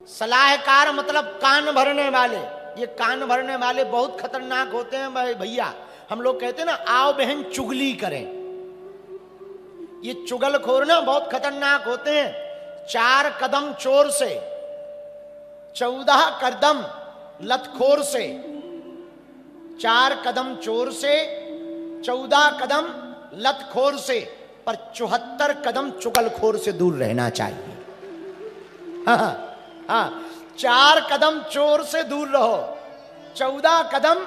सलाहकार मतलब कान भरने वाले। ये कान भरने वाले बहुत खतरनाक होते हैं भैया। हम लोग कहते हैं ना, आओ बहन चुगली करें। ये चुगलखोर ना बहुत खतरनाक होते हैं। 4 कदम चोर से, 14 कदम लतखोर से। 4 कदम चोर से, 14 कदम लतखोर से, पर 74 कदम चुगलखोर से दूर रहना चाहिए। हाँ, 4 कदम चोर से दूर रहो, 14 कदम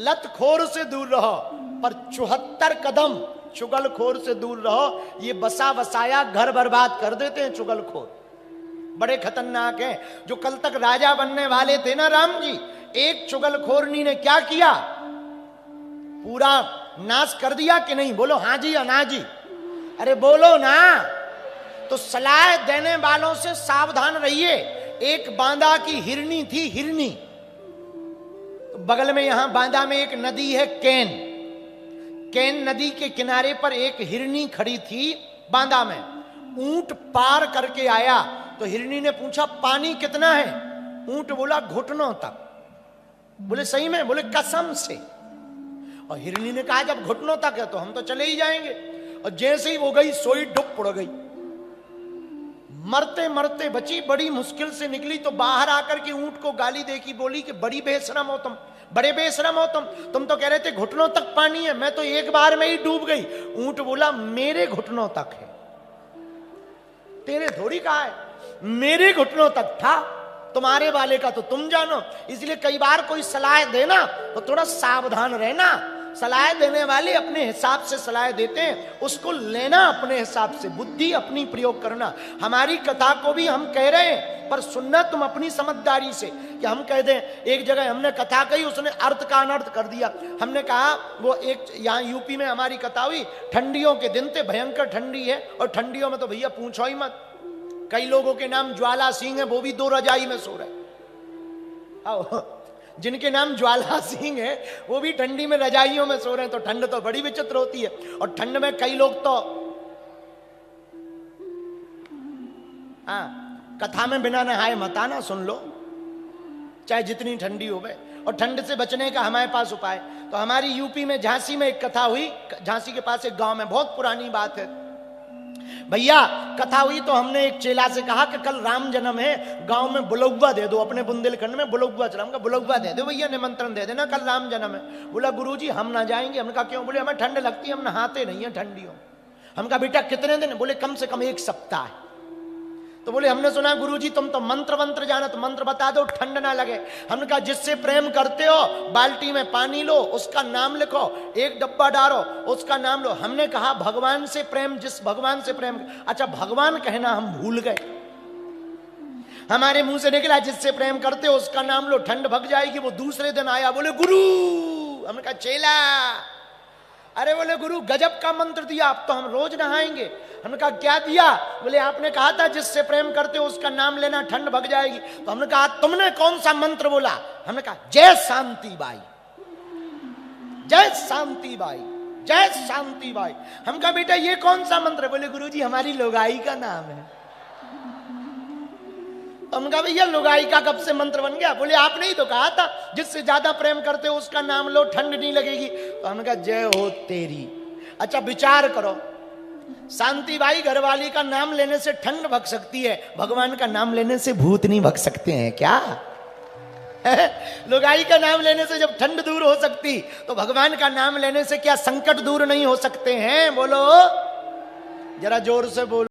लतखोर से दूर रहो, पर 74 कदम चुगलखोर से दूर रहो। ये बसा बसाया घर बर्बाद कर देते हैं चुगलखोर, बड़े खतरनाक हैं। जो कल तक राजा बनने वाले थे ना राम जी, एक चुगलखोरनी ने क्या किया, पूरा नाश कर दिया कि नहीं? बोलो हाँ जी या ना जी? अरे बोलो ना। तो सलाह देने वालों से सावधान रहिए। एक बांदा की हिरनी थी, हिरनी। बगल में यहां बांदा में एक नदी है केन। केन नदी के किनारे पर एक हिरनी खड़ी थी बांदा में। ऊंट पार करके आया तो हिरनी ने पूछा पानी कितना है? ऊंट बोला घुटनों तक। बोले सही में? बोले कसम से। और हिरनी ने कहा जब घुटनों तक है तो हम तो चले ही जाएंगे। और जैसे ही वो गई सोई डुब पड़ गई, मरते मरते बची। बड़ी मुश्किल से निकली तो बाहर आकर के ऊंट को गाली देखी, बोली कि बड़ी बेशरम हो तुम, बड़े बेशरम हो तुम तो कह रहे थे घुटनों तक पानी है, मैं तो एक बार में ही डूब गई। ऊंट बोला मेरे घुटनों तक है, तेरे थोड़ी कहा है, मेरे घुटनों तक था, तुम्हारे वाले का तो तुम जानो। इसलिए कई बार कोई सलाह देना तो थोड़ा सावधान रहना। सलाह देने वाले अपने हिसाब से सलाह देते हैं, उसको लेना अपने हिसाब से, बुद्धि अपनी प्रयोग करना। हमारी कथा को भी हम कह रहे हैं, पर सुनना तुम अपनी समझदारी से। कि हम कह दें, एक जगह हमने कथा कही, उसने अर्थ का अनर्थ कर दिया। हमने कहा वो एक यहाँ यूपी में हमारी कथा हुई, ठंडियों के दिन थे, भयंकर ठंडी है, और ठंडियों में तो भैया पूछो ही मत। कई लोगों के नाम ज्वाला सिंह है, वो भी 2 रजाई में सो रहे। जिनके नाम ज्वाला सिंह है वो भी ठंडी में रजाइयों में सो रहे हैं। तो ठंड तो बड़ी विचित्र होती है। और ठंड में कई लोग तो कथा में बिना नहाए मत आना, सुन लो, चाहे जितनी ठंडी हो गए। और ठंड से बचने का हमारे पास उपाय। तो हमारी यूपी में झांसी में एक कथा हुई। झांसी के पास एक गांव में, बहुत पुरानी बात है भैया, कथा हुई। तो हमने एक चेला से कहा कि कल राम जन्म है, गांव में बुलौवा दे दो। अपने बुंदेलखंड में बुलौवा चलाऊंगा, बुलौवा दे दो भैया, निमंत्रण दे देना, कल राम जन्म है। बोला गुरुजी हम ना जाएंगे। हमने कहा क्यों? बोले हमें ठंड लगती है, हम नहाते नहीं है ठंडियों। हम कहा बेटा कितने दिन? बोले कम से कम 1 सप्ताह। तो बोले हमने सुना गुरुजी तुम तो मंत्र वंत्र जाना, तो मंत्र बता दो ठंड ना लगे। हमने कहा जिससे प्रेम करते हो बाल्टी में पानी लो, उसका नाम लिखो, 1 डब्बा डालो, उसका नाम लो। हमने कहा भगवान से प्रेम, जिस भगवान से प्रेम। अच्छा भगवान कहना हम भूल गए, हमारे मुंह से निकला जिससे प्रेम करते हो उसका नाम लो, ठंड भग जाएगी। वो दूसरे दिन आया, बोले गुरु। हमने कहा चेला। अरे बोले गुरु गजब का मंत्र दिया, अब तो हम रोज नहाएंगे। हमने कहा क्या दिया? बोले आपने कहा था जिससे प्रेम करते हो उसका नाम लेना, ठंड भग जाएगी। तो हमने कहा तुमने कौन सा मंत्र बोला? हमने कहा जय शांति बाई, जय शांति बाई, जय शांति बाई। हम कहा बेटा ये कौन सा मंत्र? बोले गुरुजी हमारी लुगाई का नाम है। हम कहा भैया लुगाई का कब से मंत्र बन गया? बोले आपने ही तो कहा था जिससे ज्यादा प्रेम करते हो उसका नाम लो, ठंड नहीं लगेगी। तो हमने कहा जय हो तेरी। अच्छा विचार करो, शांति बाई घरवाली का नाम लेने से ठंड भग सकती है, भगवान का नाम लेने से भूत नहीं भग सकते हैं क्या? लुगाई का नाम लेने से जब ठंड दूर हो सकती, तो भगवान का नाम लेने से क्या संकट दूर नहीं हो सकते हैं? बोलो जरा जोर से बोलो।